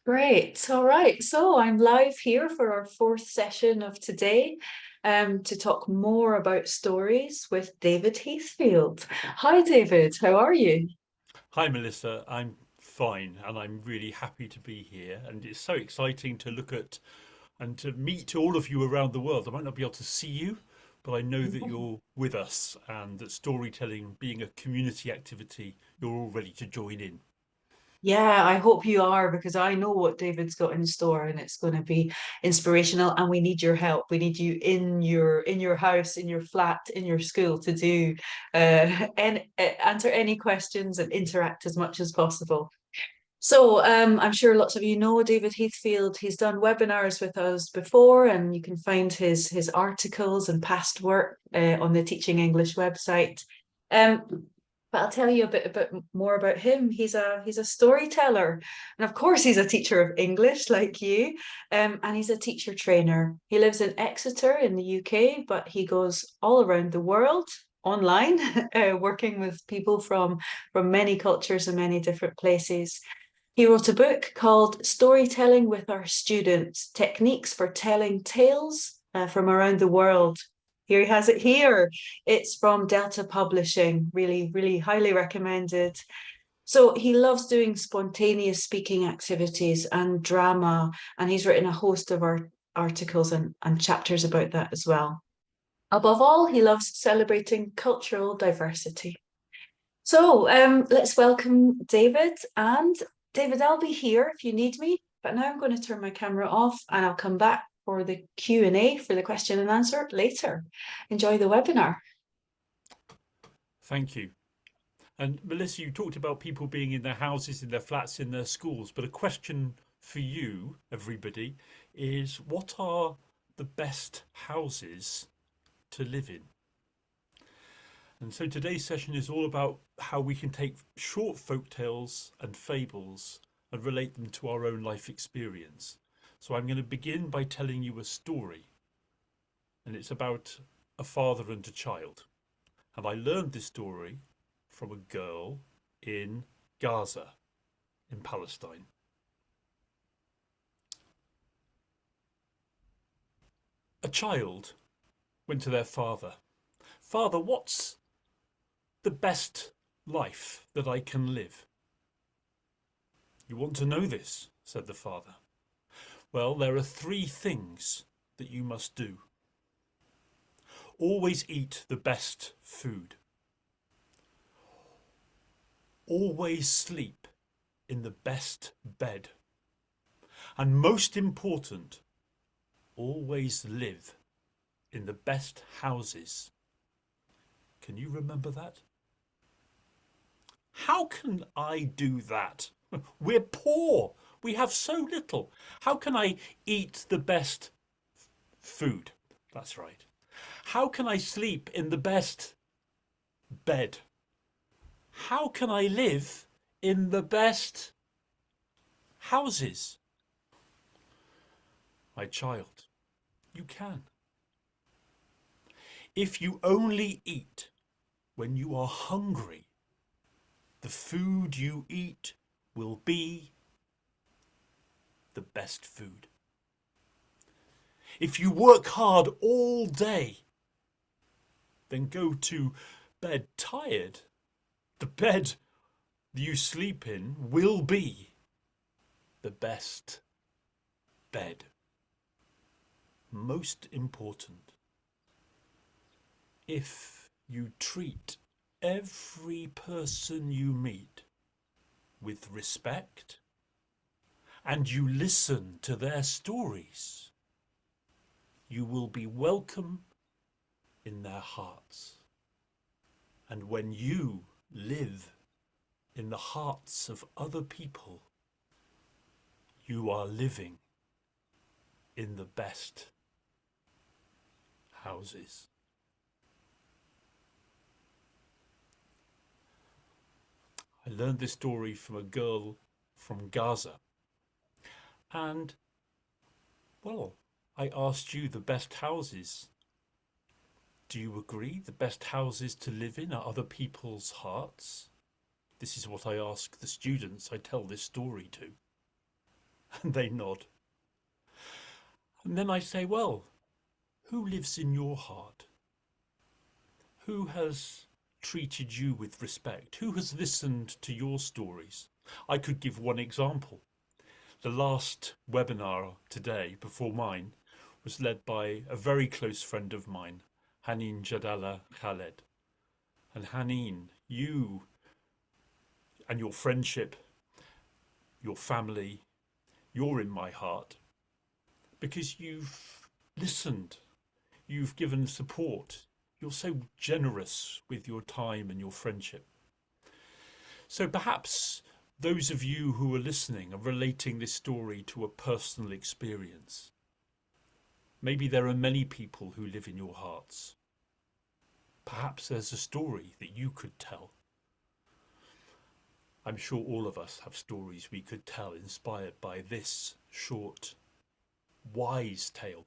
Great. All right. So I'm live here for our fourth session of today to talk more about stories with David Heathfield. Hi, David. How are you? Hi, Melissa. I'm fine and I'm really happy to be here. And it's so exciting to look at and to meet all of you around the world. I might not be able to see you, but I know that you're with us and that storytelling being a community activity, you're all ready to join in. Yeah, I hope you are because I know what David's got in store and it's going to be inspirational and we need your help. We need you in your house, in your flat, in your school to do and answer any questions and interact as much as possible. So I'm sure lots of you know David Heathfield. He's done webinars with us before, and you can find his articles and past work on the Teaching English website. Um, but I'll tell you a bit more about him. He's a storyteller, and of course he's a teacher of English like you, and he's a teacher trainer. He lives in Exeter in the UK, but he goes all around the world online, working with people from many cultures and many different places. He wrote a book called Storytelling with Our Students, Techniques for Telling Tales from Around the World. Here he has it here. It's from Delta Publishing, really, really highly recommended. So he loves doing spontaneous speaking activities and drama, and he's written a host of articles and chapters about that as well. Above all, he loves celebrating cultural diversity. So let's welcome David. And David, I'll be here if you need me, but now I'm going to turn my camera off and I'll come back for the Q&A for the question and answer later. Enjoy the webinar. Thank you. And Melissa, you talked about people being in their houses, in their flats, in their schools, but a question for you, everybody, is what are the best houses to live in? And so today's session is all about how we can take short folk tales and fables and relate them to our own life experience. So I'm going to begin by telling you a story, and it's about a father and a child. And I learned this story from a girl in Gaza, in Palestine. A child went to their father. Father, what's the best life that I can live? You want to know this, said the father. Well, there are three things that you must do. Always eat the best food. Always sleep in the best bed. And most important, always live in the best houses. Can you remember that? How can I do that? We're poor. We have so little. How can I eat the best food? That's right. How can I sleep in the best bed? How can I live in the best houses? My child, you can. If you only eat when you are hungry, the food you eat will be the best food. If you work hard all day, then go to bed tired, the bed you sleep in will be the best bed. Most important, if you treat every person you meet with respect and you listen to their stories, you will be welcome in their hearts. And when you live in the hearts of other people, you are living in the best houses. I learned this story from a girl from Gaza. And, well, I asked you the best houses. Do you agree the best houses to live in are other people's hearts? This is what I ask the students I tell this story to. And they nod. And then I say, well, who lives in your heart? Who has treated you with respect? Who has listened to your stories? I could give one example. The last webinar today, before mine, was led by a very close friend of mine, Haneen Jadala Khaled. And Haneen, you and your friendship, your family, you're in my heart because you've listened, you've given support, you're so generous with your time and your friendship. So perhaps those of you who are listening are relating this story to a personal experience. Maybe there are many people who live in your hearts. Perhaps there's a story that you could tell. I'm sure all of us have stories we could tell inspired by this short, wise tale.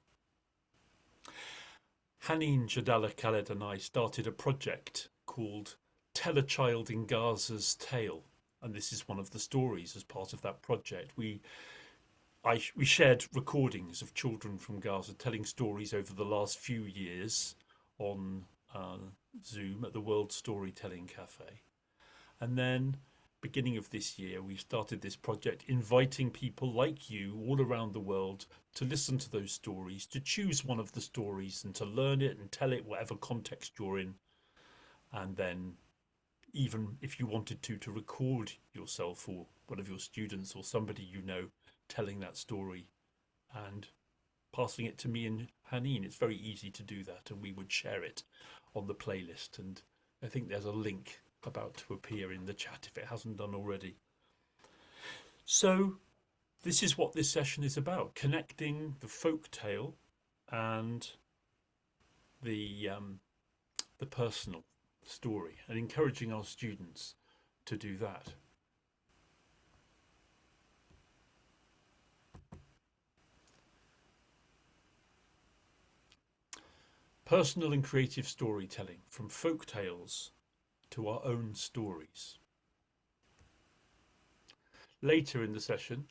Haneen Jadala Khaled and I started a project called Tell a Child in Gaza's Tale. And this is one of the stories as part of that project. We shared recordings of children from Gaza telling stories over the last few years on Zoom at the World Storytelling Cafe. And then beginning of this year, we started this project inviting people like you all around the world to listen to those stories, to choose one of the stories and to learn it and tell it whatever context you're in. And then even if you wanted to record yourself or one of your students or somebody you know telling that story and passing it to me and Haneen. It's very easy to do that, and we would share it on the playlist. And I think there's a link about to appear in the chat if it hasn't done already. So this is what this session is about, connecting the folk tale and the personal story and encouraging our students to do that. Personal and creative storytelling, from folk tales to our own stories. Later in the session,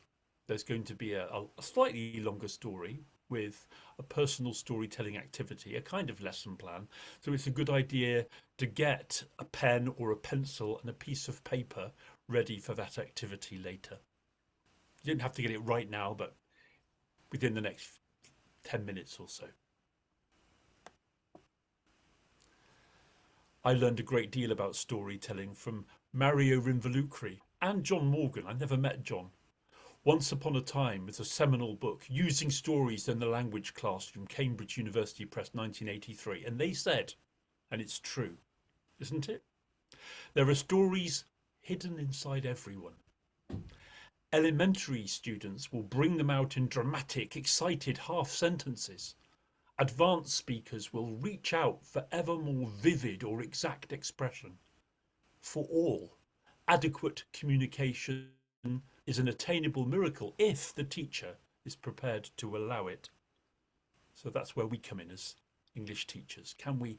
there's going to be a slightly longer story with a personal storytelling activity, a kind of lesson plan. So it's a good idea to get a pen or a pencil and a piece of paper ready for that activity later. You don't have to get it right now, but within the next 10 minutes or so. I learned a great deal about storytelling from Mario Rinvolucri and John Morgan. I never met John. Once Upon a Time was a seminal book, Using Stories in the Language Classroom, Cambridge University Press, 1983. And they said, and it's true, isn't it? There are stories hidden inside everyone. Elementary students will bring them out in dramatic, excited half sentences. Advanced speakers will reach out for ever more vivid or exact expression. For all, adequate communication is an attainable miracle if the teacher is prepared to allow it. So that's where we come in as English teachers. Can we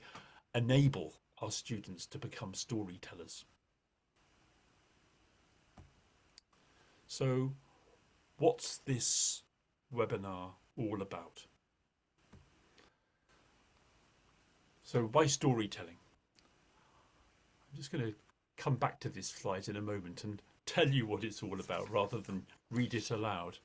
enable our students to become storytellers? So what's this webinar all about? So by storytelling, I'm just going to come back to this slide in a moment and tell you what it's all about rather than read it aloud.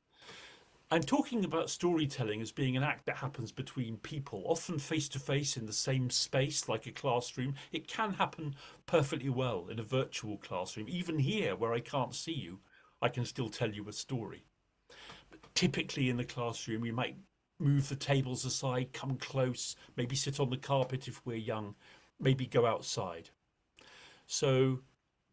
I'm talking about storytelling as being an act that happens between people, often face to face in the same space like a classroom. It can happen perfectly well in a virtual classroom. Even here where I can't see you, I can still tell you a story. But typically in the classroom, we might move the tables aside, come close, maybe sit on the carpet if we're young, maybe go outside. So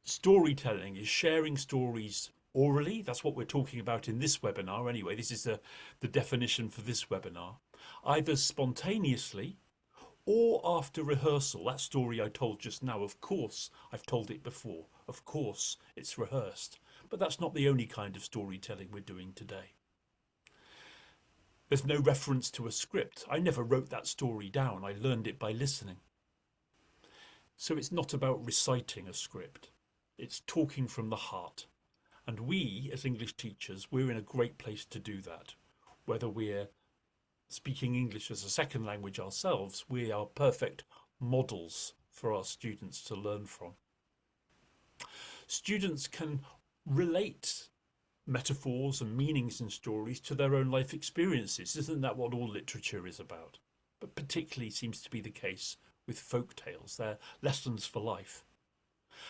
storytelling is sharing stories orally. That's what we're talking about in this webinar anyway. This is the definition for this webinar. Either spontaneously or after rehearsal. That story I told just now, of course, I've told it before. Of course, it's rehearsed. But that's not the only kind of storytelling we're doing today. There's no reference to a script. I never wrote that story down. I learned it by listening. So it's not about reciting a script. It's talking from the heart. And we, as English teachers, we're in a great place to do that. Whether we're speaking English as a second language ourselves, we are perfect models for our students to learn from. Students can relate metaphors and meanings in stories to their own life experiences. Isn't that what all literature is about? But particularly seems to be the case with folk tales. They're lessons for life.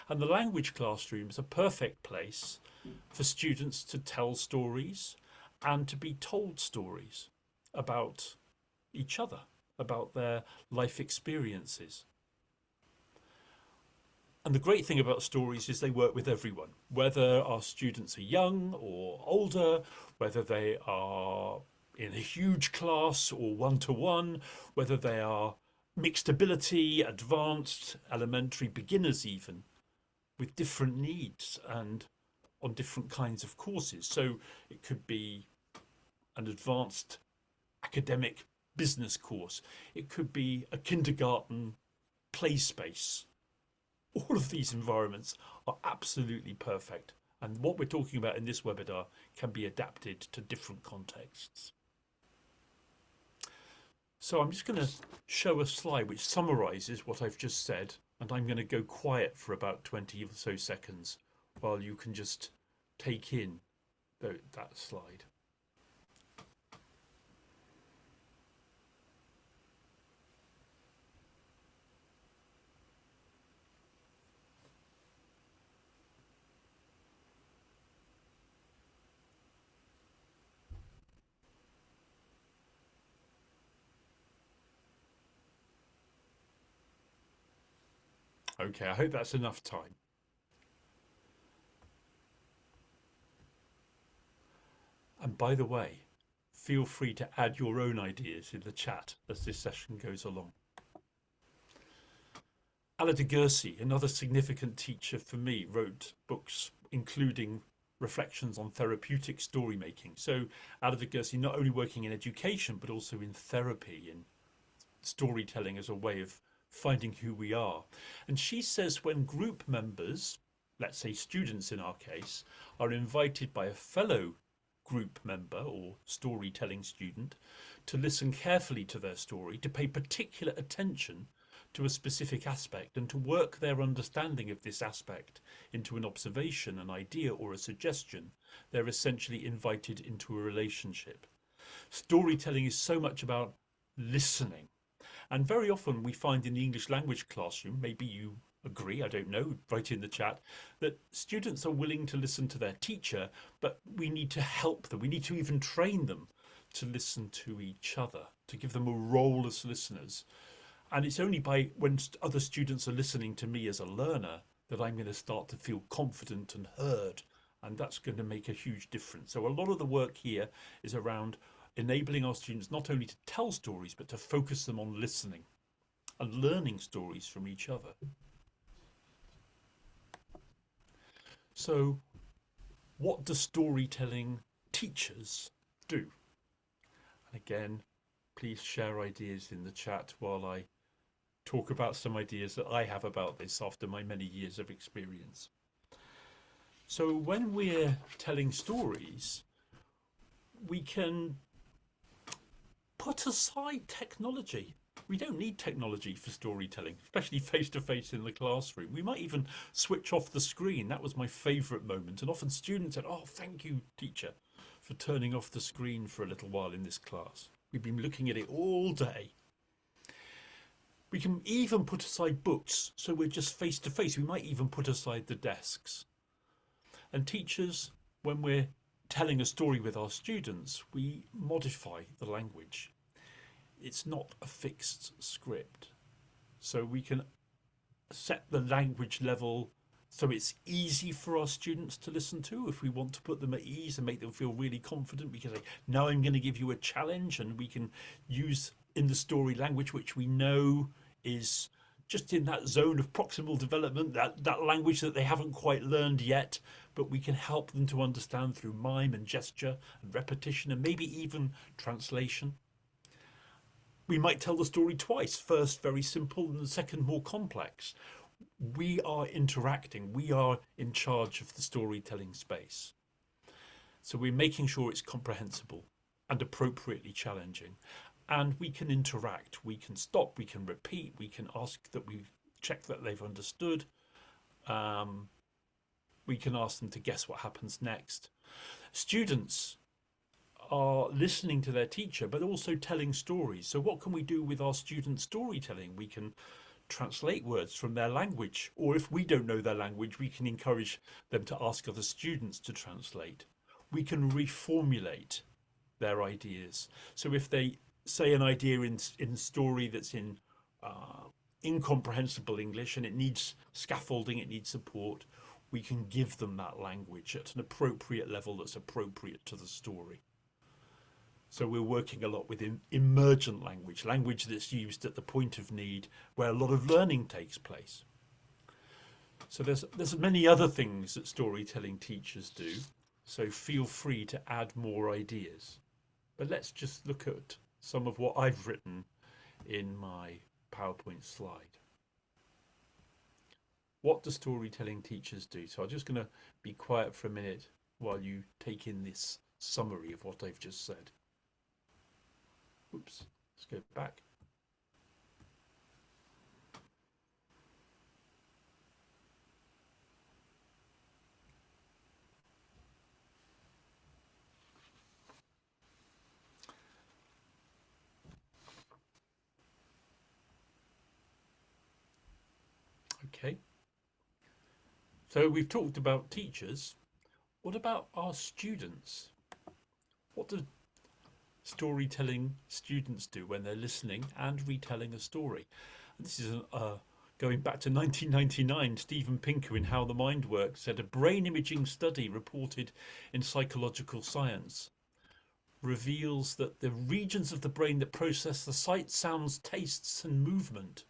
And the language classroom is a perfect place for students to tell stories and to be told stories about each other, about their life experiences. And the great thing about stories is they work with everyone, whether our students are young or older, whether they are in a huge class or one-to-one, whether they are mixed ability, advanced, elementary, beginners even, with different needs and on different kinds of courses. So it could be an advanced academic business course. It could be a kindergarten play space. All of these environments are absolutely perfect. And what we're talking about in this webinar can be adapted to different contexts. So I'm just going to show a slide which summarizes what I've just said, and I'm going to go quiet for about 20 or so seconds while you can just take in that slide. Okay, I hope that's enough time. And by the way, feel free to add your own ideas in the chat as this session goes along. Alida Gersi, another significant teacher for me, wrote books including reflections on therapeutic story making. So Alida Gersi not only working in education but also in therapy, in storytelling as a way of finding who we are. And she says when group members, let's say students in our case, are invited by a fellow group member or storytelling student to listen carefully to their story, to pay particular attention to a specific aspect and to work their understanding of this aspect into an observation, an idea or a suggestion, they're essentially invited into a relationship. Storytelling is so much about listening. And very often we find in the English language classroom, maybe you agree, I don't know, write in the chat, that students are willing to listen to their teacher, but we need to help them. We need to even train them to listen to each other, to give them a role as listeners. And it's only by when other students are listening to me as a learner that I'm going to start to feel confident and heard. And that's going to make a huge difference. So a lot of the work here is around enabling our students not only to tell stories, but to focus them on listening and learning stories from each other. So what do storytelling teachers do? And again, please share ideas in the chat while I talk about some ideas that I have about this after my many years of experience. So when we're telling stories, we can put aside technology. We don't need technology for storytelling, especially face-to-face in the classroom. We might even switch off the screen. That was my favourite moment. And often students said, "Oh, thank you, teacher, for turning off the screen for a little while in this class. We've been looking at it all day." We can even put aside books, so we're just face-to-face. We might even put aside the desks. And teachers, when we're telling a story with our students, we modify the language. It's not a fixed script. So we can set the language level so it's easy for our students to listen to. If we want to put them at ease and make them feel really confident, we can say, now I'm going to give you a challenge, and we can use in the story language which we know is just in that zone of proximal development, that language that they haven't quite learned yet, but we can help them to understand through mime and gesture and repetition and maybe even translation. We might tell the story twice, first very simple and the second more complex. we are interacting, we are in charge of the storytelling space. So we're making sure it's comprehensible and appropriately challenging. And we can interact, we can stop, we can repeat, we can ask that we check that they've understood. We can ask them to guess what happens next. Students are listening to their teacher, but also telling stories. So what can we do with our student storytelling? We can translate words from their language, or if we don't know their language, we can encourage them to ask other students to translate. We can reformulate their ideas. So if they say an idea in story that's in incomprehensible English and it needs scaffolding, it needs support, we can give them that language at an appropriate level that's appropriate to the story. So we're working a lot with emergent language, language that's used at the point of need where a lot of learning takes place. So there's many other things that storytelling teachers do. So feel free to add more ideas. But let's just look at some of what I've written in my PowerPoint slide. What do storytelling teachers do? So I'm just going to be quiet for a minute while you take in this summary of what I've just said. Oops, let's go back. Okay. So we've talked about teachers. What about our students? What do storytelling students do when they're listening and retelling a story? And this is going back to 1999. Steven Pinker in How the Mind Works said a brain imaging study reported in Psychological Science reveals that the regions of the brain that process the sight, sounds, tastes and movement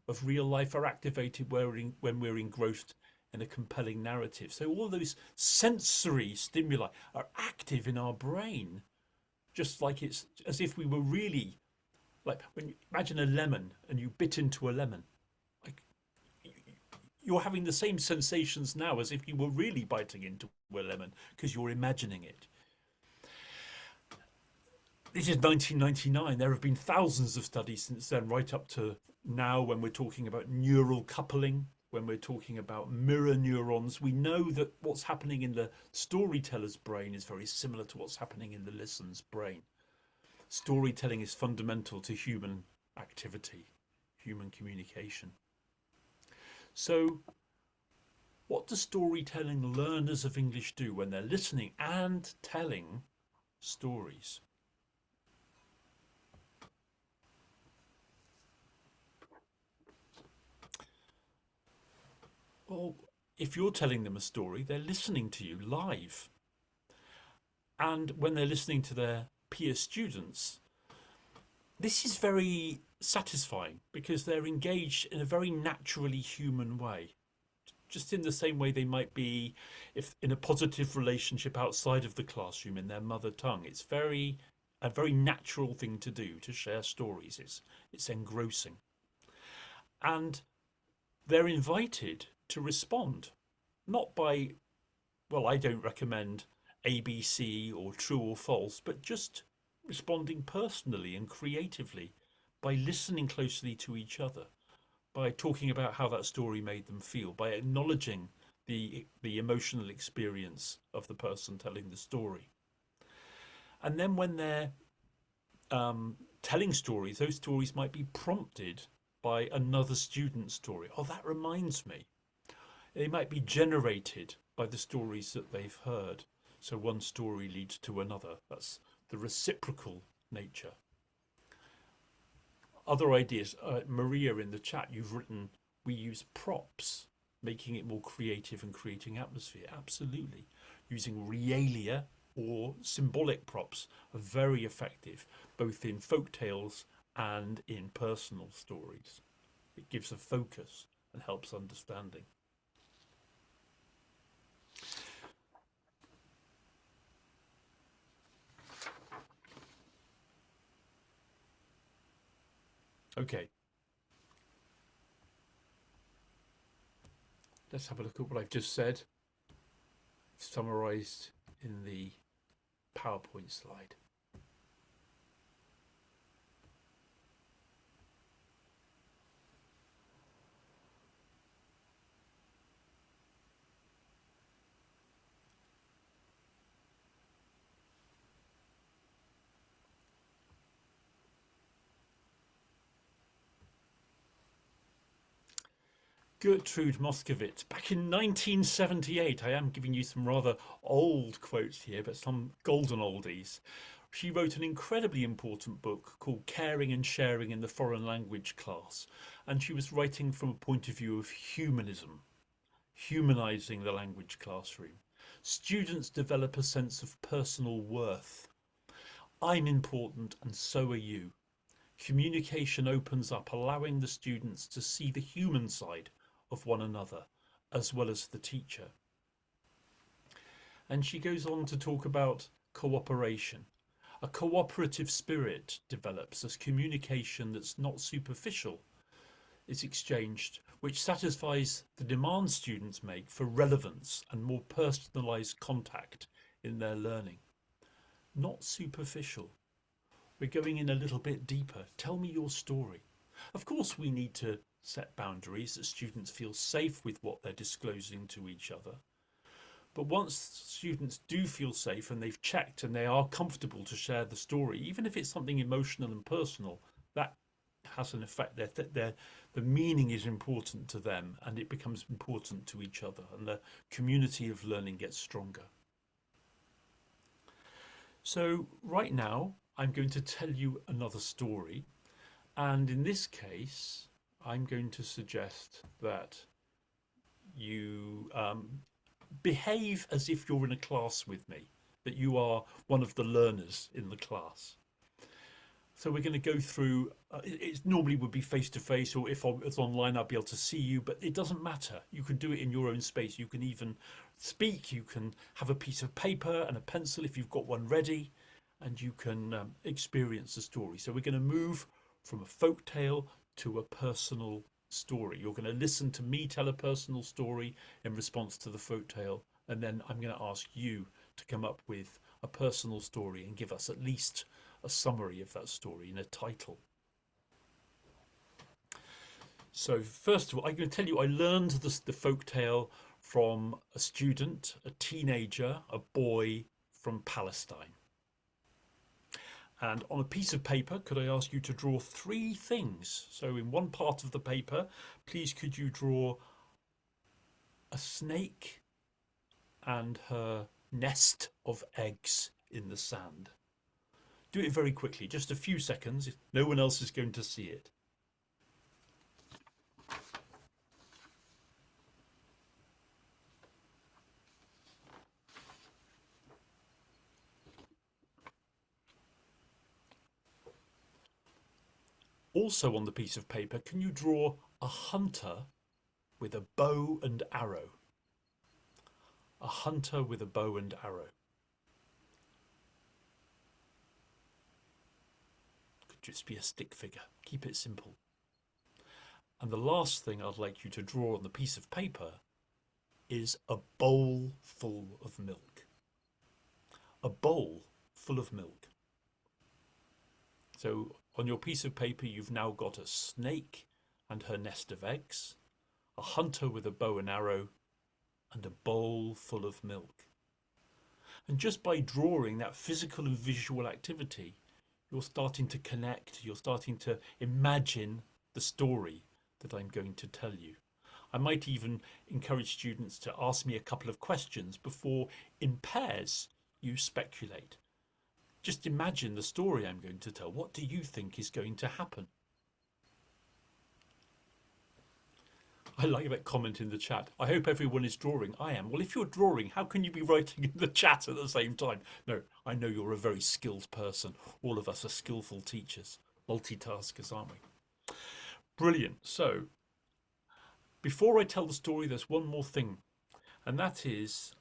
of real life are activated when we're engrossed in a compelling narrative. So all those sensory stimuli are active in our brain, just like it's as if we were really, like when you imagine a lemon and you bit into a lemon, like you're having the same sensations now as if you were really biting into a lemon because you're imagining it. This is 1999. There have been thousands of studies since then, right up to now, when we're talking about neural coupling, when we're talking about mirror neurons. We know that what's happening in the storyteller's brain is very similar to what's happening in the listener's brain. Storytelling is fundamental to human activity, human communication. So what do storytelling learners of English do when they're listening and telling stories? Well, if you're telling them a story, they're listening to you live. And when they're listening to their peer students, this is very satisfying because they're engaged in a very naturally human way. Just in the same way they might be if in a positive relationship outside of the classroom in their mother tongue. It's a very natural thing to do, to share stories. It's engrossing. And they're invited to respond, not by, well, I don't recommend ABC or true or false, but just responding personally and creatively by listening closely to each other, by talking about how that story made them feel, by acknowledging the emotional experience of the person telling the story. And then when they're telling stories, those stories might be prompted by another student's story. Oh, that reminds me. They might be generated by the stories that they've heard. So one story leads to another. That's the reciprocal nature. Other ideas, Maria in the chat, you've written, we use props, making it more creative and creating atmosphere. Absolutely. Using realia or symbolic props are very effective, both in folk tales and in personal stories. It gives a focus and helps understanding. Okay. let's have a look at what I've just said, summarised in the PowerPoint slide. Gertrude Moscovitz, back in 1978, I am giving you some rather old quotes here, but some golden oldies. She wrote an incredibly important book called Caring and Sharing in the Foreign Language Class, and she was writing from a point of view of humanism, humanising the language classroom. Students develop a sense of personal worth. I'm important and so are you. Communication opens up, allowing the students to see the human side of one another as well as the teacher. And she goes on to talk about cooperation. A cooperative spirit develops as communication that's not superficial is exchanged, which satisfies the demands students make for relevance and more personalised contact in their learning. Not superficial. We're going in a little bit deeper. Tell me your story. Of course, we need to set boundaries that students feel safe with what they're disclosing to each other. But once students do feel safe and they've checked and they are comfortable to share the story, even if it's something emotional and personal, that has an effect. The meaning is important to them and it becomes important to each other, and the community of learning gets stronger. So right now, I'm going to tell you another story. And in this case, I'm going to suggest that you behave as if you're in a class with me, that you are one of the learners in the class. So we're going to go through, it normally would be face to face, or if it's online, I'll be able to see you, but it doesn't matter. You can do it in your own space. You can even speak, you can have a piece of paper and a pencil if you've got one ready, and you can experience the story. So we're going to move from a folk tale to a personal story. You're going to listen to me tell a personal story in response to the folk tale, and then I'm going to ask you to come up with a personal story and give us at least a summary of that story in a title. So first of all, I'm going to tell you I learned the folk tale from a student, a teenager, a boy from Palestine. And on a piece of paper, could I ask you to draw 3 things? So in one part of the paper, please could you draw a snake and her nest of eggs in the sand? Do it very quickly, just a few seconds. No one else is going to see it. Also on the piece of paper, can you draw a hunter with a bow and arrow? A hunter with a bow and arrow. Could just be a stick figure. Keep it simple. And the last thing I'd like you to draw on the piece of paper is a bowl full of milk. A bowl full of milk. So on your piece of paper, you've now got a snake and her nest of eggs, a hunter with a bow and arrow, and a bowl full of milk. And just by drawing that physical and visual activity, you're starting to connect, you're starting to imagine the story that I'm going to tell you. I might even encourage students to ask me a couple of questions before, in pairs, you speculate. Just imagine the story I'm going to tell. What do you think is going to happen? I like that comment in the chat. I hope everyone is drawing. I am. Well, if you're drawing, how can you be writing in the chat at the same time? No, I know you're a very skilled person. All of us are skillful teachers, multitaskers, aren't we? Brilliant. So, before I tell the story, there's one more thing, and that is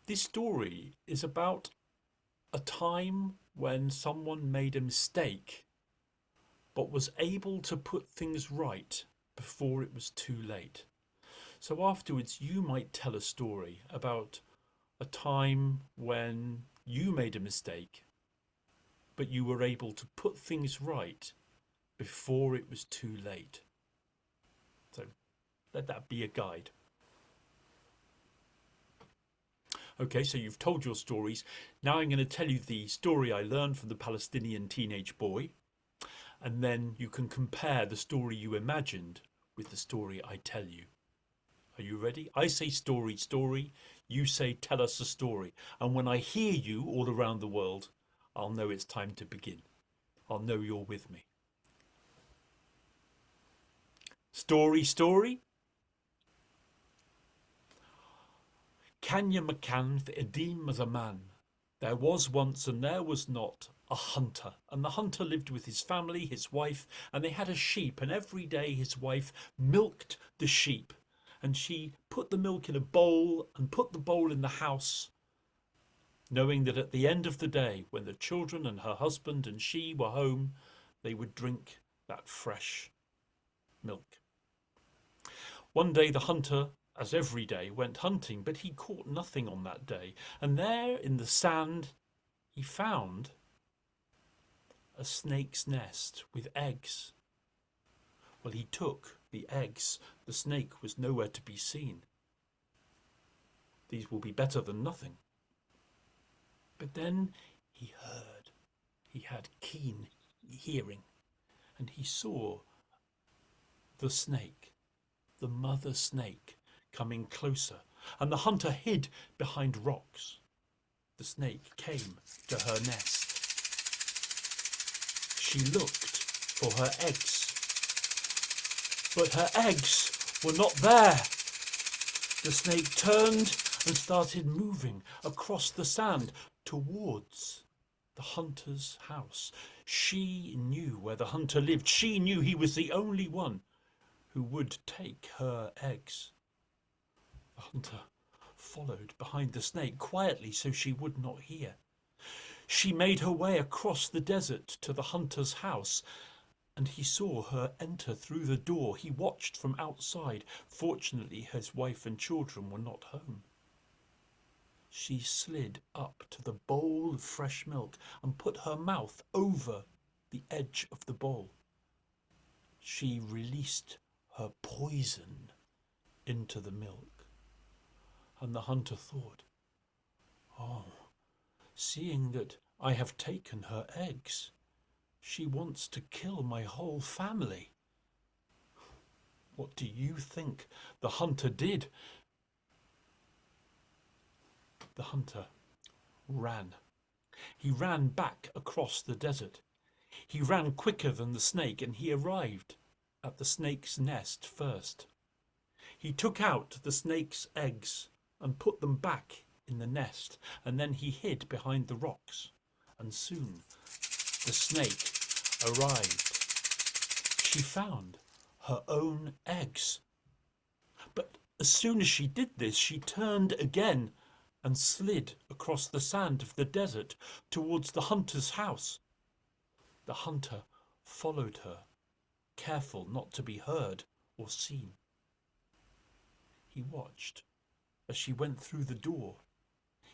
this story is about a time when someone made a mistake but was able to put things right before it was too late. So afterwards, you might tell a story about a time when you made a mistake, but you were able to put things right before it was too late. So let that be a guide. Okay, so you've told your stories. Now I'm going to tell you the story I learned from the Palestinian teenage boy, and then you can compare the story you imagined with the story I tell you. Are you ready? I say story, story. You say tell us a story. And when I hear you all around the world, I'll know it's time to begin. I'll know you're with me. Story, story. Kanya McCann for Edim as a man. There was once and there was not a hunter, and the hunter lived with his family, his wife, and they had a sheep, and every day his wife milked the sheep, and she put the milk in a bowl and put the bowl in the house, knowing that at the end of the day, when the children and her husband and she were home, they would drink that fresh milk. One day the hunter, as every day, went hunting, but he caught nothing on that day. And there in the sand he found a snake's nest with eggs. Well, he took the eggs. The snake was nowhere to be seen. These will be better than nothing. But then he heard. He had keen hearing, and he saw the snake, the mother snake, coming closer, and the hunter hid behind rocks. The snake came to her nest. She looked for her eggs, but her eggs were not there. The snake turned and started moving across the sand towards the hunter's house. She knew where the hunter lived. She knew he was the only one who would take her eggs. The hunter followed behind the snake quietly so she would not hear. She made her way across the desert to the hunter's house, and he saw her enter through the door. He watched from outside. Fortunately, his wife and children were not home. She slid up to the bowl of fresh milk and put her mouth over the edge of the bowl. She released her poison into the milk. And the hunter thought, oh, seeing that I have taken her eggs, she wants to kill my whole family. What do you think the hunter did? The hunter ran. He ran back across the desert. He ran quicker than the snake, and he arrived at the snake's nest first. He took out the snake's eggs and put them back in the nest, and then he hid behind the rocks, and soon the snake arrived. She found her own eggs. But as soon as she did this, she turned again and slid across the sand of the desert towards the hunter's house. The hunter followed her, careful not to be heard or seen. He watched as she went through the door.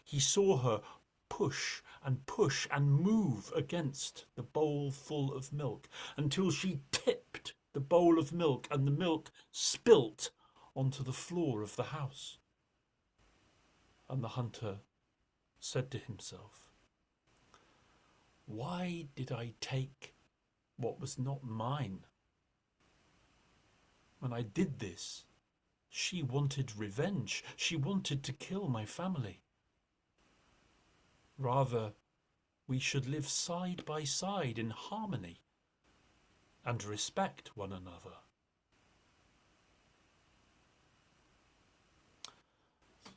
He saw her push and move against the bowl full of milk until she tipped the bowl of milk and the milk spilt onto the floor of the house. And the hunter said to himself, why did I take what was not mine? When I did this, she wanted revenge. She wanted to kill my family. Rather, we should live side by side in harmony and respect one another.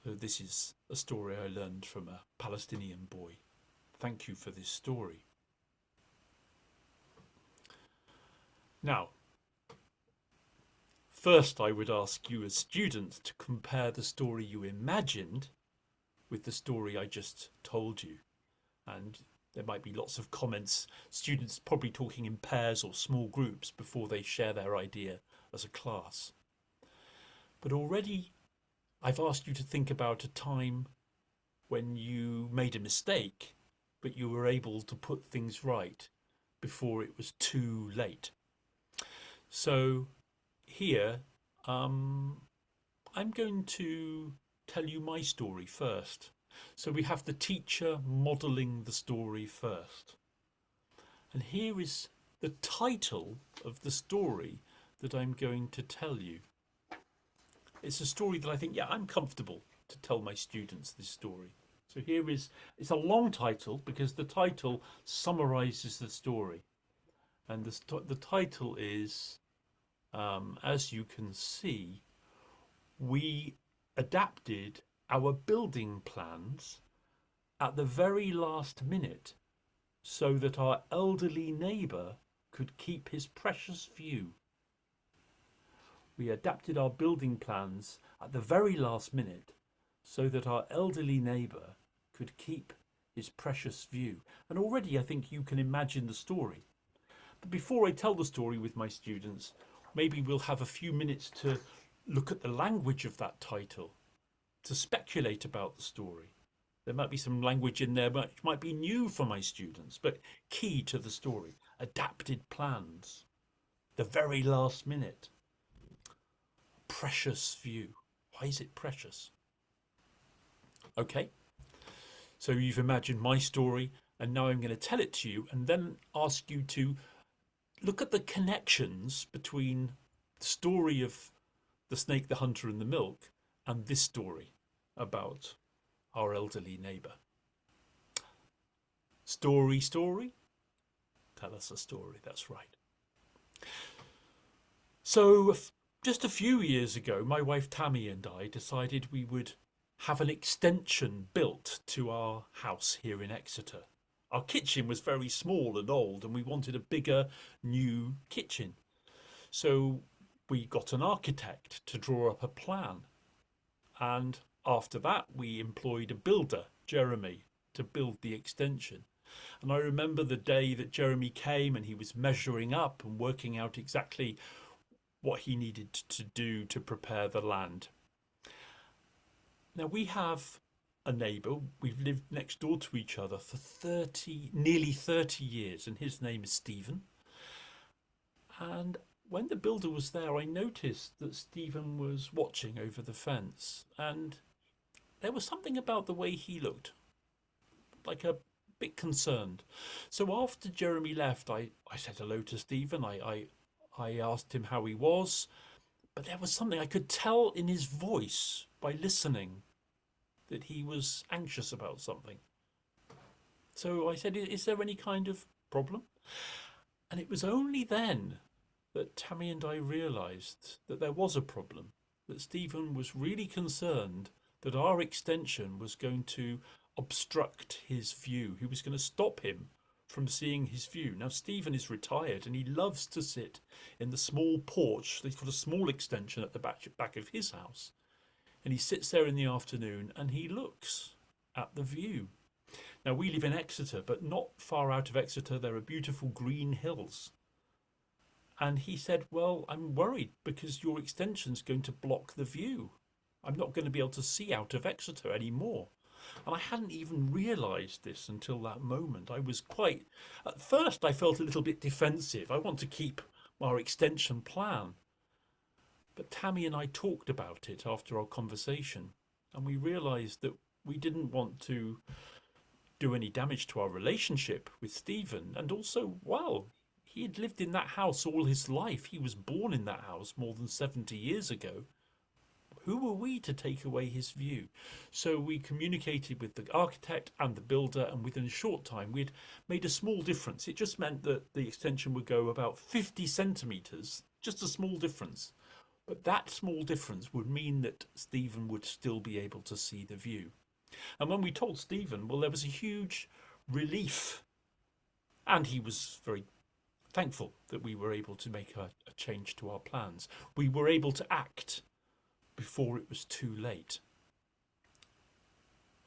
So this is a story I learned from a Palestinian boy. Thank you for this story. Now, first I would ask you as students to compare the story you imagined with the story I just told you. And there might be lots of comments, students probably talking in pairs or small groups before they share their idea as a class. But already I've asked you to think about a time when you made a mistake, but you were able to put things right before it was too late. So here, um, I'm going to tell you my story first. So we have the teacher modelling the story first. And here is the title of the story that I'm going to tell you. It's a story that I think, yeah, I'm comfortable to tell my students this story. So here is, it's a long title because the title summarizes the story. And the title is, as you can see, we adapted our building plans at the very last minute so that our elderly neighbour could keep his precious view. We adapted our building plans at the very last minute so that our elderly neighbour could keep his precious view. And already I think you can imagine the story. But before I tell the story with my students, maybe we'll have a few minutes to look at the language of that title, to speculate about the story. There might be some language in there which might be new for my students, but key to the story. Adapted plans. The very last minute. Precious view. Why is it precious? Okay, so you've imagined my story, and now I'm going to tell it to you and then ask you to look at the connections between the story of the snake, the hunter, and the milk and this story about our elderly neighbour. Story, story? Tell us a story, that's right. So, just a few years ago, my wife Tammy and I decided we would have an extension built to our house here in Exeter. Our kitchen was very small and old, and we wanted a bigger, new kitchen. So, we got an architect to draw up a plan. And after that, we employed a builder, Jeremy, to build the extension. And I remember the day that Jeremy came and he was measuring up and working out exactly what he needed to do to prepare the land. Now we have a neighbour, we've lived next door to each other for nearly 30 years, and his name is Stephen. And when the builder was there, I noticed that Stephen was watching over the fence, and there was something about the way he looked, like a bit concerned. So after Jeremy left, I said hello to Stephen. I asked him how he was, but there was something I could tell in his voice by listening that he was anxious about something. So I said, is there any kind of problem? And it was only then that Tammy and I realised that there was a problem, that Stephen was really concerned that our extension was going to obstruct his view. He was going to stop him from seeing his view. Now, Stephen is retired and he loves to sit in the small porch. He's got a small extension at the back of his house. And he sits there in the afternoon and he looks at the view. Now, we live in Exeter, but not far out of Exeter, there are beautiful green hills. And he said, well, I'm worried because your extension's going to block the view. I'm not going to be able to see out of Exeter anymore. And I hadn't even realised this until that moment. At first I felt a little bit defensive. I want to keep our extension plan. But Tammy and I talked about it after our conversation, and we realised that we didn't want to do any damage to our relationship with Stephen. And also, well, he had lived in that house all his life. He was born in that house more than 70 years ago. Who were we to take away his view? So we communicated with the architect and the builder, and within a short time we'd made a small difference. It just meant that the extension would go about 50 centimetres, just a small difference. But that small difference would mean that Stephen would still be able to see the view. And when we told Stephen, well, there was a huge relief. And he was very thankful that we were able to make a change to our plans. We were able to act before it was too late.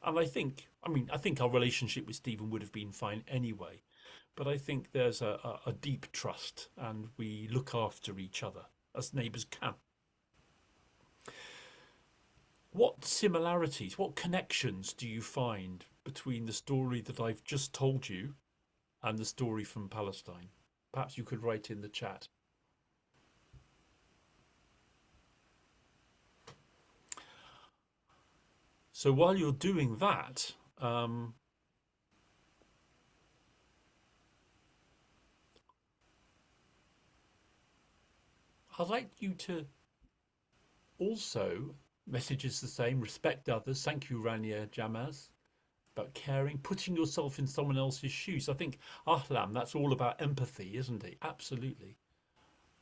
And I think our relationship with Stephen would have been fine anyway. But I think there's a deep trust and we look after each other as neighbours can. What similarities, what connections do you find between the story that I've just told you and the story from Palestine? Perhaps you could write in the chat. So while you're doing that, I'd like you to also, message is the same, respect others. Thank you, Rania Jamaz, about caring, putting yourself in someone else's shoes. I think, Ahlam, that's all about empathy, isn't it? Absolutely.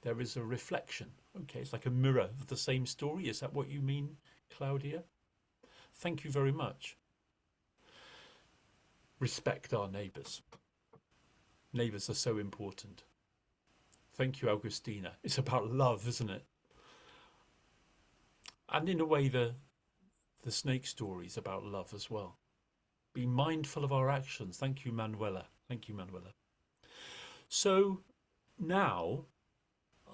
There is a reflection. Okay, it's like a mirror of the same story. Is that what you mean, Claudia? Thank you very much. Respect our neighbours. Neighbours are so important. Thank you, Augustina. It's about love, isn't it? And in a way, the snake story is about love as well. Be mindful of our actions. Thank you, Manuela. Thank you, Manuela. So now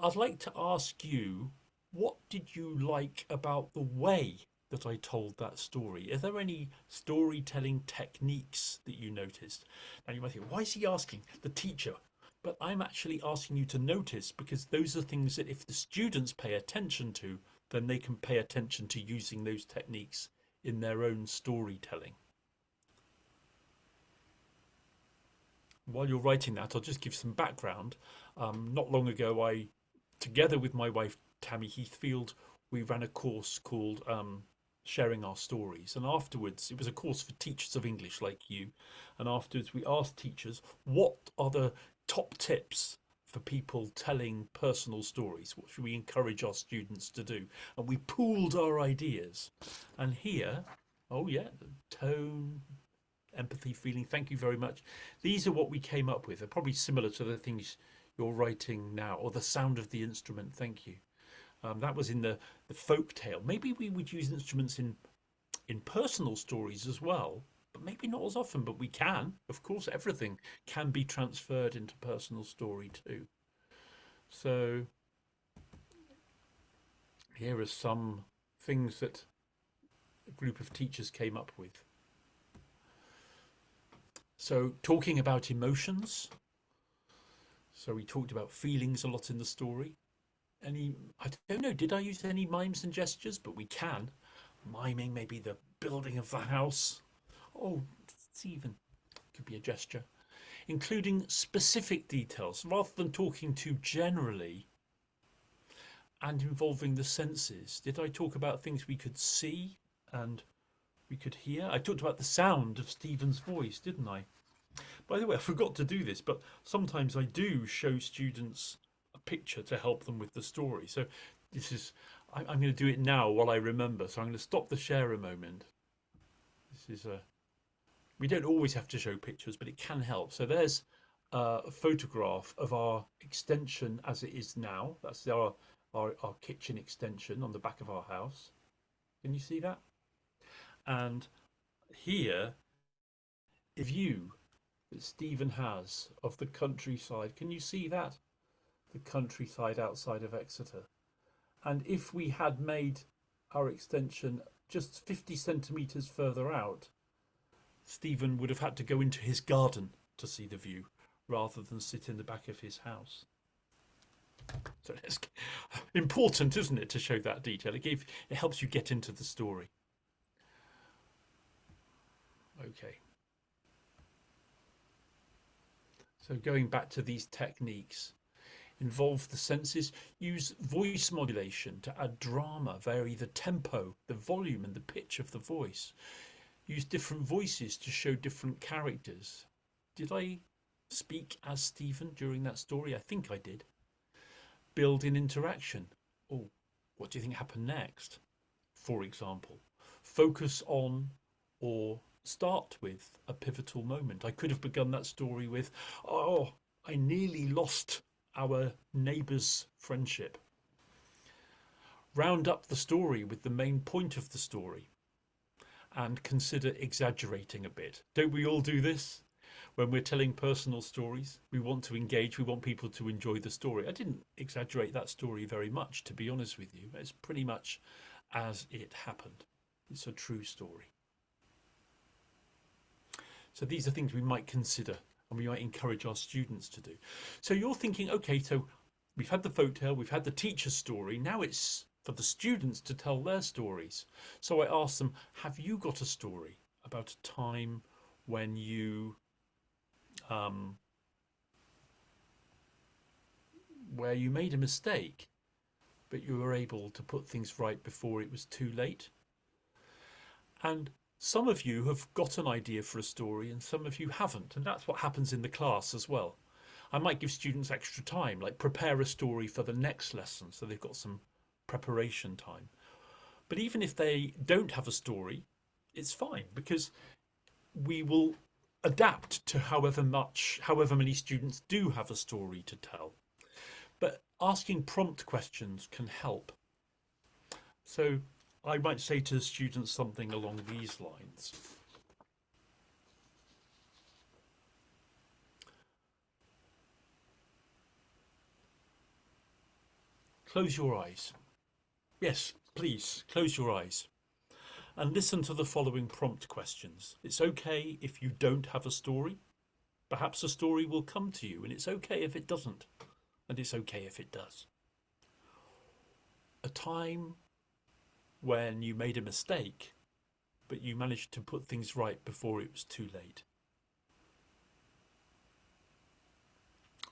I'd like to ask you, what did you like about the way that I told that story? Are there any storytelling techniques that you noticed? Now you might think, why is he asking the teacher? But I'm actually asking you to notice, because those are things that if the students pay attention to, then they can pay attention to using those techniques in their own storytelling. While you're writing that, I'll just give some background. Not long ago, together with my wife, Tammy Heathfield, we ran a course called Sharing Our Stories. And afterwards, it was a course for teachers of English like you. And afterwards, we asked teachers, what are the top tips for people telling personal stories? What should we encourage our students to do? And we pooled our ideas. And here, oh yeah, tone, empathy, feeling, thank you very much. These are what we came up with. They're probably similar to the things you're writing now, or the sound of the instrument, thank you. That was in the folk tale. Maybe we would use instruments in personal stories as well, but maybe not as often, but we can. Of course, everything can be transferred into personal story too. So here are some things that a group of teachers came up with. So talking about emotions. So we talked about feelings a lot in the story. I don't know, did I use any mimes and gestures? But we can. Miming maybe the building of the house. Oh, it's even, could be a gesture. Including specific details rather than talking too generally, and involving the senses. Did I talk about things we could see and we could hear? I talked about the sound of Stephen's voice, didn't I? By the way, I forgot to do this, but sometimes I do show students a picture to help them with the story. So I'm going to do it now while I remember. So I'm going to stop the share a moment. We don't always have to show pictures, but it can help. So there's a photograph of our extension as it is now. That's our kitchen extension on the back of our house. Can you see that? And here, a view that Stephen has of the countryside. Can you see that? The countryside outside of Exeter. And if we had made our extension just 50 centimetres further out, Stephen would have had to go into his garden to see the view rather than sit in the back of his house. So it's important, isn't it, to show that detail? It helps you get into the story. Okay. So going back to these techniques, involve the senses, use voice modulation to add drama, vary the tempo, the volume and the pitch of the voice. Use different voices to show different characters. Did I speak as Stephen during that story? I think I did. Build in interaction. Oh, what do you think happened next? For example, focus on or start with a pivotal moment. I could have begun that story with, oh, I nearly lost our neighbour's friendship. Round up the story with the main point of the story and consider exaggerating a bit. Don't we all do this? When we're telling personal stories, we want to engage, we want people to enjoy the story. I didn't exaggerate that story very much, to be honest with you. It's pretty much as it happened. It's a true story. So these are things we might consider and we might encourage our students to do. So you're thinking, okay, so we've had the folktale, we've had the teacher's story, now it's for the students to tell their stories. So I asked them, have you got a story about a time when you um, where you made a mistake, but you were able to put things right before it was too late? And some of you have got an idea for a story and some of you haven't. And that's what happens in the class as well. I might give students extra time, like prepare a story for the next lesson, so they've got some preparation time. But even if they don't have a story, it's fine, because we will adapt to however many students do have a story to tell. But asking prompt questions can help. So I might say to students something along these lines. Close your eyes. Yes, please, close your eyes. And listen to the following prompt questions. It's okay if you don't have a story. Perhaps a story will come to you, and it's okay if it doesn't. And it's okay if it does. A time when you made a mistake, but you managed to put things right before it was too late.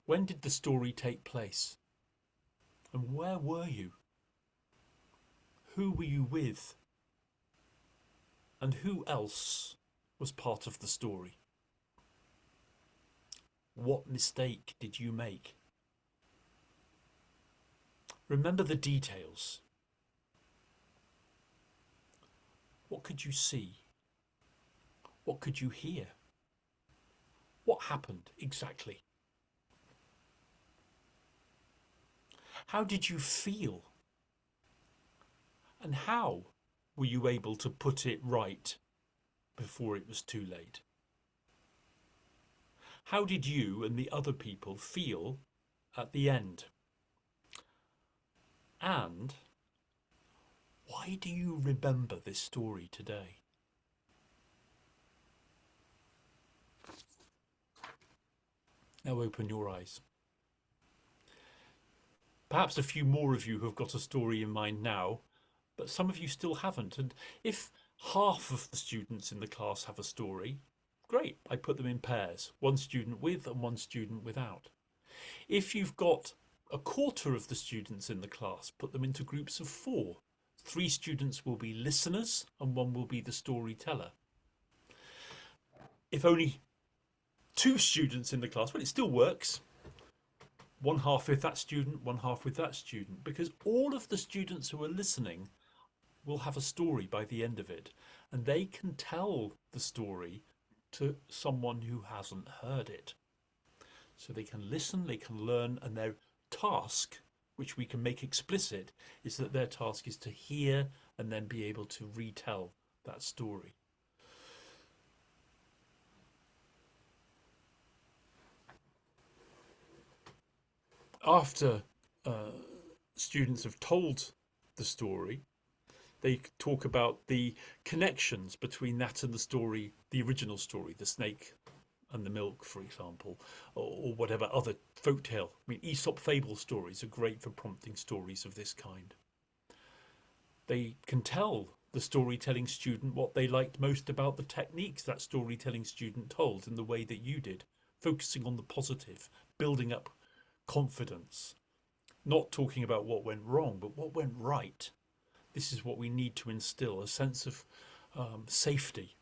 When did the story take place? And where were you? Who were you with? And who else was part of the story? What mistake did you make? Remember the details. What could you see? What could you hear? What happened exactly? How did you feel? And how were you able to put it right before it was too late? How did you and the other people feel at the end? And why do you remember this story today? Now open your eyes. Perhaps a few more of you have got a story in mind now, but some of you still haven't. And if half of the students in the class have a story, great, I put them in pairs, one student with and one student without. If you've got a quarter of the students in the class, put them into groups of 4. 3 students will be listeners and 1 will be the storyteller. If only 2 students in the class, well, it still works. 1 half with that student, 1 half with that student, because all of the students who are listening will have a story by the end of it, and they can tell the story to someone who hasn't heard it. So they can listen, they can learn, and their task, which we can make explicit, is that their task is to hear and then be able to retell that story. After students have told the story, they talk about the connections between that and the story, the original story, the snake and the milk, for example, or whatever other folktale. I mean, Aesop fable stories are great for prompting stories of this kind. They can tell the storytelling student what they liked most about the techniques that storytelling student told in the way that you did, focusing on the positive, building up confidence, not talking about what went wrong, but what went right. This is what we need to instill, a sense of safety,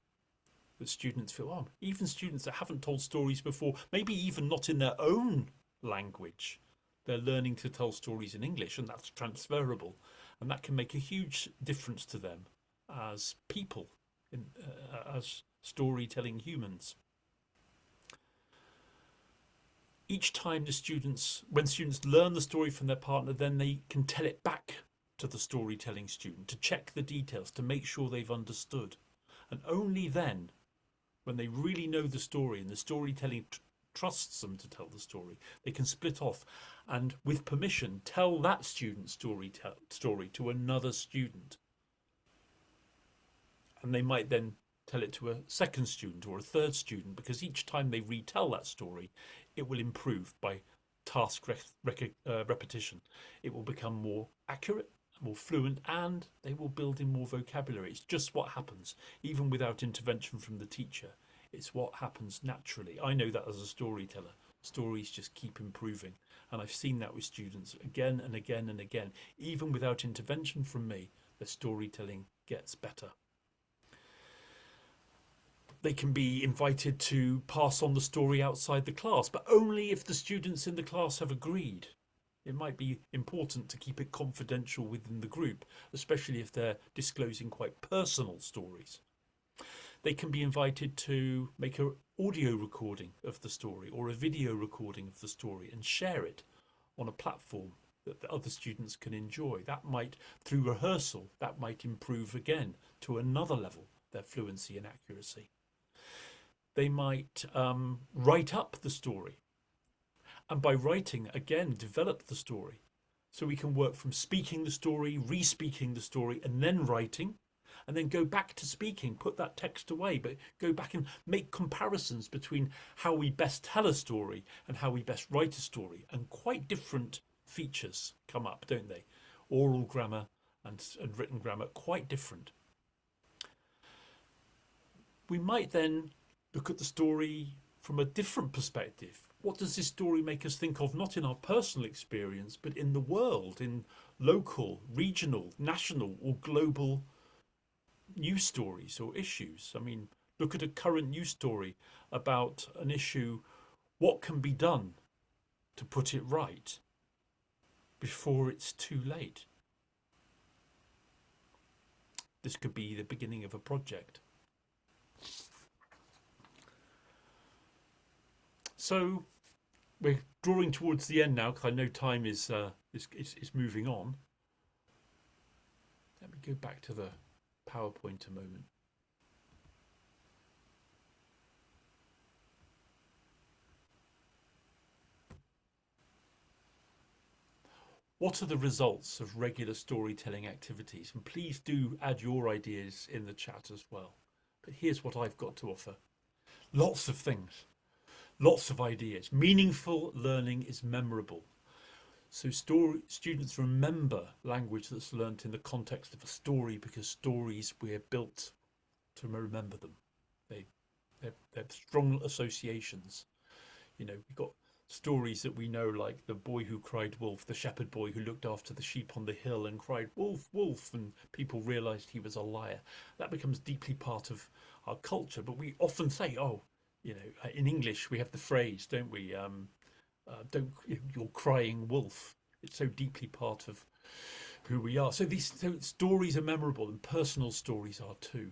that students feel, oh, even students that haven't told stories before, maybe even not in their own language, they're learning to tell stories in English, and that's transferable. And that can make a huge difference to them as people, as storytelling humans. Each time when students learn the story from their partner, then they can tell it back to the storytelling student, to check the details, to make sure they've understood. And only then, when they really know the story and the storytelling trusts them to tell the story, they can split off and, with permission, tell that student's story to another student. And they might then tell it to a second student or a third student, because each time they retell that story, it will improve by repetition. It will become more accurate, more fluent, and they will build in more vocabulary. It's just what happens, even without intervention from the teacher. It's what happens naturally. I know that as a storyteller. Stories just keep improving. And I've seen that with students again and again and again. Even without intervention from me, the storytelling gets better. They can be invited to pass on the story outside the class, but only if the students in the class have agreed. It might be important to keep it confidential within the group, especially if they're disclosing quite personal stories. They can be invited to make an audio recording of the story or a video recording of the story and share it on a platform that the other students can enjoy. That might, through rehearsal, that might improve again to another level, their fluency and accuracy. They might write up the story, and by writing, again, develop the story. So we can work from speaking the story, re-speaking the story, and then writing, and then go back to speaking, put that text away, but go back and make comparisons between how we best tell a story and how we best write a story. And quite different features come up, don't they? Oral grammar and written grammar, quite different. We might then look at the story from a different perspective. What does this story make us think of, not in our personal experience, but in the world, in local, regional, national, or global news stories or issues? I mean, look at a current news story about an issue. What can be done to put it right before it's too late? This could be the beginning of a project. So we're drawing towards the end now, because I know time is moving on. Let me go back to the PowerPoint a moment. What are the results of regular storytelling activities? And please do add your ideas in the chat as well. But here's what I've got to offer. Lots of things. Lots of ideas. Meaningful learning is memorable. So students remember language that's learnt in the context of a story, because stories, we're built to remember them. They're strong associations. You know, we've got stories that we know, like the boy who cried wolf, the shepherd boy who looked after the sheep on the hill and cried wolf, wolf, and people realised he was a liar. That becomes deeply part of our culture. But we often say, oh, you know, in English we have the phrase, don't we? Don't, you're crying wolf. It's so deeply part of who we are. So these stories are memorable, and personal stories are too.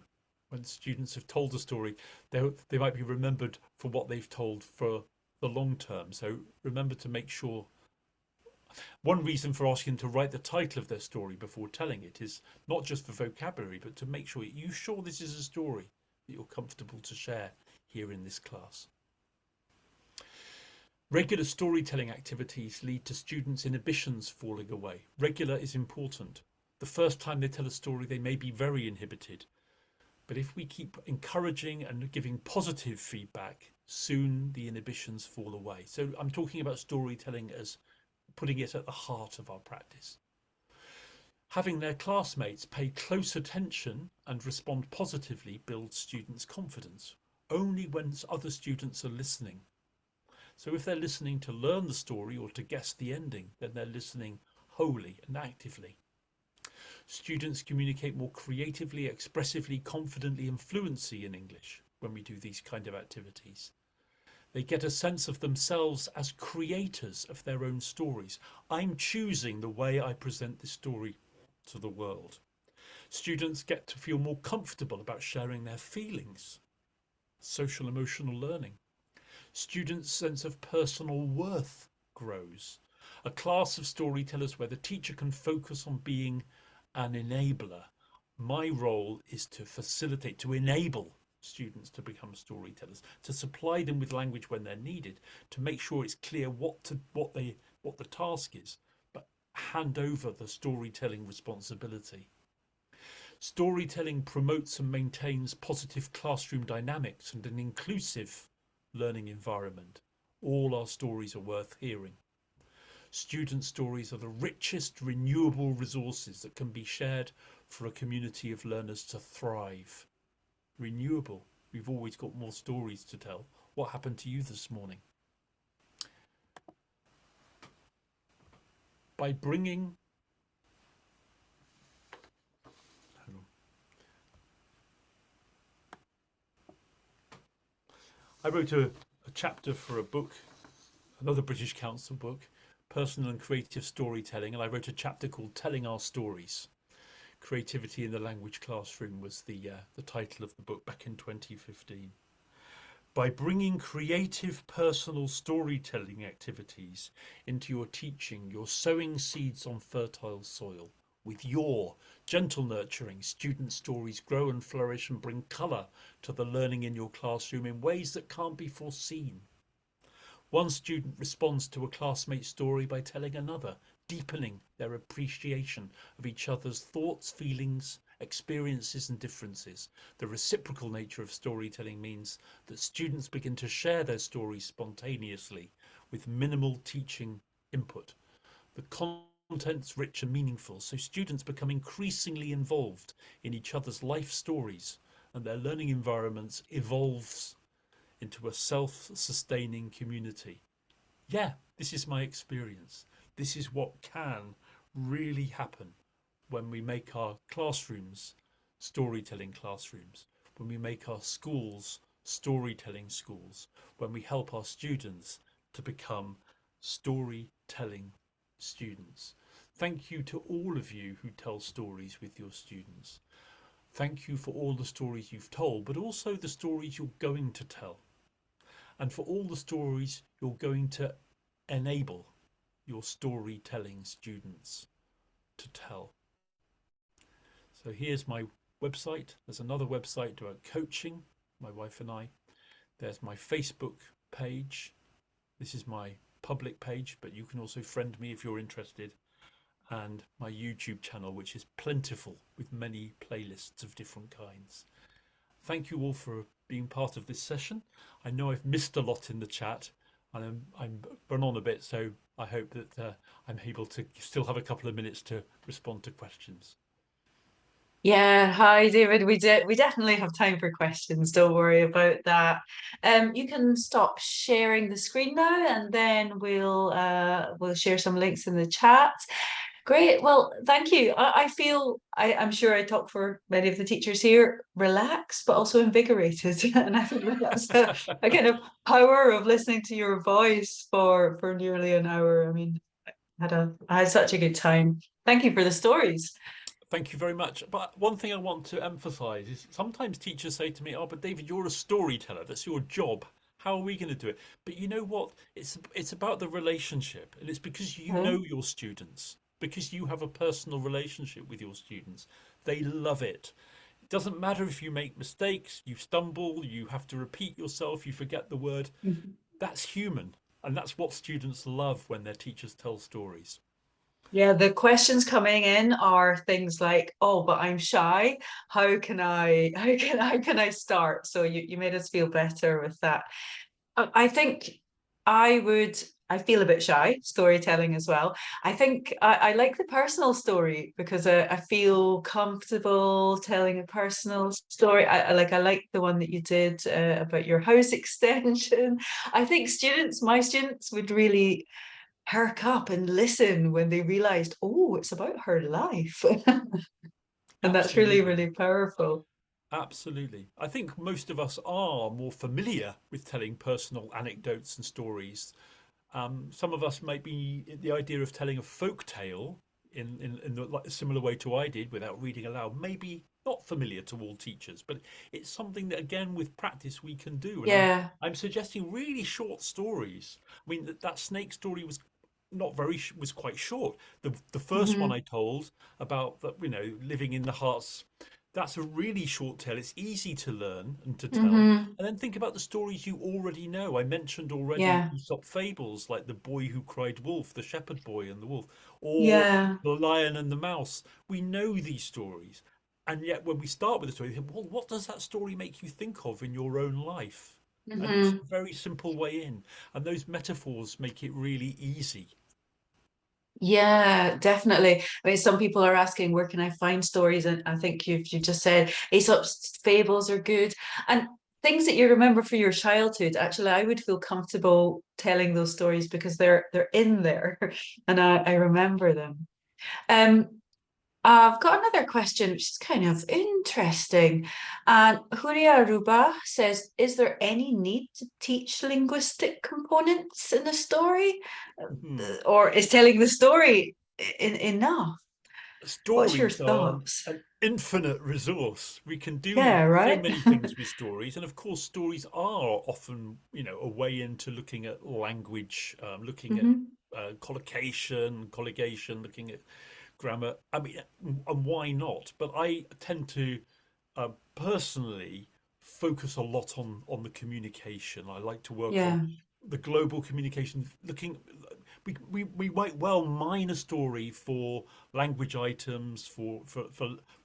When students have told a story, they might be remembered for what they've told for the long term. So remember to make sure. One reason for asking them to write the title of their story before telling it is not just for vocabulary, but to make sure you're sure this is a story that you're comfortable to share here in this class. Regular storytelling activities lead to students' inhibitions falling away. Regular is important. The first time they tell a story, they may be very inhibited. But if we keep encouraging and giving positive feedback, soon the inhibitions fall away. So I'm talking about storytelling as putting it at the heart of our practice. Having their classmates pay close attention and respond positively builds students' confidence. Only when other students are listening. So if they're listening to learn the story or to guess the ending, then they're listening wholly and actively. Students communicate more creatively, expressively, confidently, and fluency in English when we do these kind of activities. They get a sense of themselves as creators of their own stories. I'm choosing the way I present this story to the world. Students get to feel more comfortable about sharing their feelings. Social emotional learning. Students' sense of personal worth grows. A class of storytellers where the teacher can focus on being an enabler. My role is to facilitate, to enable students to become storytellers, to supply them with language when they're needed, to make sure it's clear what the task is, but hand over the storytelling responsibility. Storytelling promotes and maintains positive classroom dynamics and an inclusive learning environment. All our stories are worth hearing. Student stories are the richest renewable resources that can be shared for a community of learners to thrive. Renewable. We've always got more stories to tell. What happened to you this morning? By bringing I wrote a chapter for a book, another British Council book, Personal and Creative Storytelling, and I wrote a chapter called Telling Our Stories. Creativity in the Language Classroom was the title of the book back in 2015. By bringing creative personal storytelling activities into your teaching, you're sowing seeds on fertile soil. With your gentle nurturing, student stories grow and flourish and bring colour to the learning in your classroom in ways that can't be foreseen. One student responds to a classmate's story by telling another, deepening their appreciation of each other's thoughts, feelings, experiences, and differences. The reciprocal nature of storytelling means that students begin to share their stories spontaneously with minimal teaching input. The content's rich and meaningful, so students become increasingly involved in each other's life stories, and their learning environments evolves into a self-sustaining community. Yeah, this is my experience. This is what can really happen when we make our classrooms storytelling classrooms, when we make our schools storytelling schools, when we help our students to become storytelling students. Thank you to all of you who tell stories with your students. Thank you for all the stories you've told, but also the stories you're going to tell, and for all the stories you're going to enable your storytelling students to tell. So here's my website. There's another website about coaching, my wife and I. There's my Facebook page. This is my public page, but you can also friend me if you're interested. And my YouTube channel, which is plentiful with many playlists of different kinds. Thank you all for being part of this session. I know I've missed a lot in the chat, and I'm run on a bit, so I hope that I'm able to still have a couple of minutes to respond to questions. Yeah, hi David. We definitely have time for questions. Don't worry about that. You can stop sharing the screen now, and then we'll share some links in the chat. Great. Well, thank you. I feel I'm sure I talk for many of the teachers here, relaxed but also invigorated. And I think that's a kind of power of listening to your voice for nearly an hour. I mean, I had such a good time. Thank you for the stories. Thank you very much. But one thing I want to emphasize is sometimes teachers say to me, "Oh, but David, you're a storyteller. That's your job. How are we going to do it?" But you know what? It's about the relationship, and it's because you know Mhm. your students, because you have a personal relationship with your students. They love it. It doesn't matter if you make mistakes, you stumble, you have to repeat yourself, you forget the word. That's human, and that's what students love when their teachers tell stories. Yeah, the questions coming in are things like, "Oh, but I'm shy. How can I start?" So you made us feel better with that. I think I would, I feel a bit shy, storytelling as well. I think I like the personal story because I feel comfortable telling a personal story. I like the one that you did about your house extension. I think my students would really perk up and listen when they realized, oh, it's about her life. And that's really, Absolutely. really powerful. Absolutely. I think most of us are more familiar with telling personal anecdotes and stories. Some of us might be the idea of telling a folk tale in the like, similar way to I did without reading aloud, maybe not familiar to all teachers, but it's something that again with practice we can do. And Yeah. I'm suggesting really short stories. I mean that snake story was not very was quite short. The first one Hmm. I told about that living in the hearts, that's a really short tale. It's easy to learn and to tell. Hmm. And then think about the stories you already know. I mentioned already Yeah. Aesop fables like the boy who cried wolf, the shepherd boy and the wolf, or Yeah. the lion and the mouse. We know these stories. And yet, when we start with a story, we think, well, what does that story make you think of in your own life? And it's Hmm. a very simple way in. And those metaphors make it really easy. Yeah, definitely. I mean, some people are asking, where can I find stories? And I think you've just said Aesop's fables are good. And things that you remember from your childhood, actually, I would feel comfortable telling those stories because they're in there and I remember them. Um, I've got another question, which is kind of interesting. And Huria Ruba says, is there any need to teach linguistic components in a story? Mhm. Or is telling the story enough? What's your Stories are thoughts? an infinite resource. We can do Yeah, so right? many things with stories, and of course, stories are often, a way into looking at language, looking at Hmm. collocation, looking at grammar. I mean, and why not? But I tend to personally focus a lot on the communication. I like to work on Yeah. the global communication, looking we might well mine a story for language items for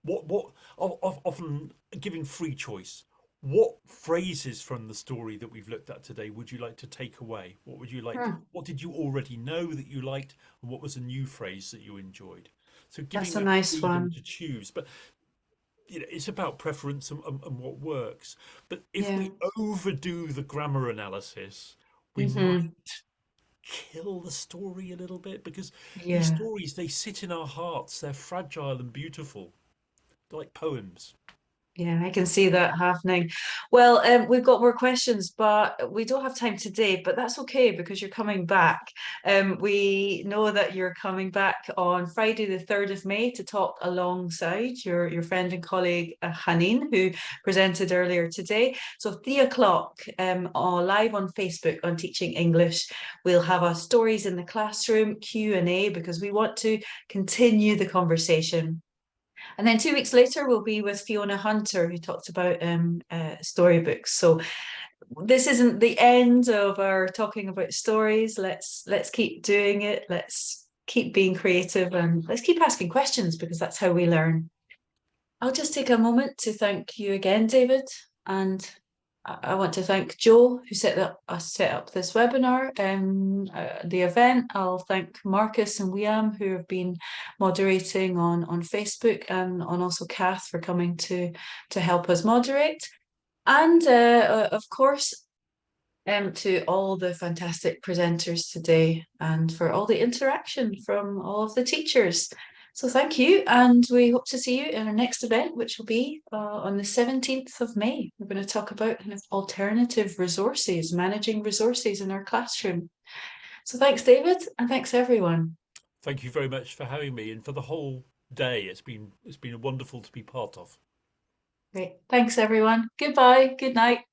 what often giving free choice. What phrases from the story that we've looked at today would you like to take away? What would you like? Hmm. What did you already know that you liked, and what was a new phrase that you enjoyed? So giving That's a that nice freedom one. to choose, but it's about preference and what works. But if Yeah. we overdo the grammar analysis, we might Hmm. kill the story a little bit because these Yeah. stories they sit in our hearts. They're fragile and beautiful. They're like poems. Yeah, I can see that happening. Well, we've got more questions, but we don't have time today. But that's okay because you're coming back. We know that you're coming back on Friday, the 3rd of May, to talk alongside your friend and colleague Haneen, who presented earlier today. So 3 o'clock, live on Facebook on Teaching English. We'll have our stories in the classroom Q&A because we want to continue the conversation. And then 2 weeks later, we'll be with Fiona Hunter, who talked about storybooks. So this isn't the end of our talking about stories. Let's keep doing it. Let's keep being creative and let's keep asking questions because that's how we learn. I'll just take a moment to thank you again, David, and I want to thank Joe who set up this webinar, the event. I'll thank Marcus and Wiam who have been moderating on Facebook, and on also Kath for coming to help us moderate, and of course to all the fantastic presenters today and for all the interaction from all of the teachers. So thank you, and we hope to see you in our next event, which will be on the 17th of May. We're going to talk about kind of alternative resources, managing resources in our classroom. So thanks, David, and thanks everyone. Thank you very much for having me and for the whole day. It's been wonderful to be part of. Great. Thanks, everyone. Goodbye. Good night.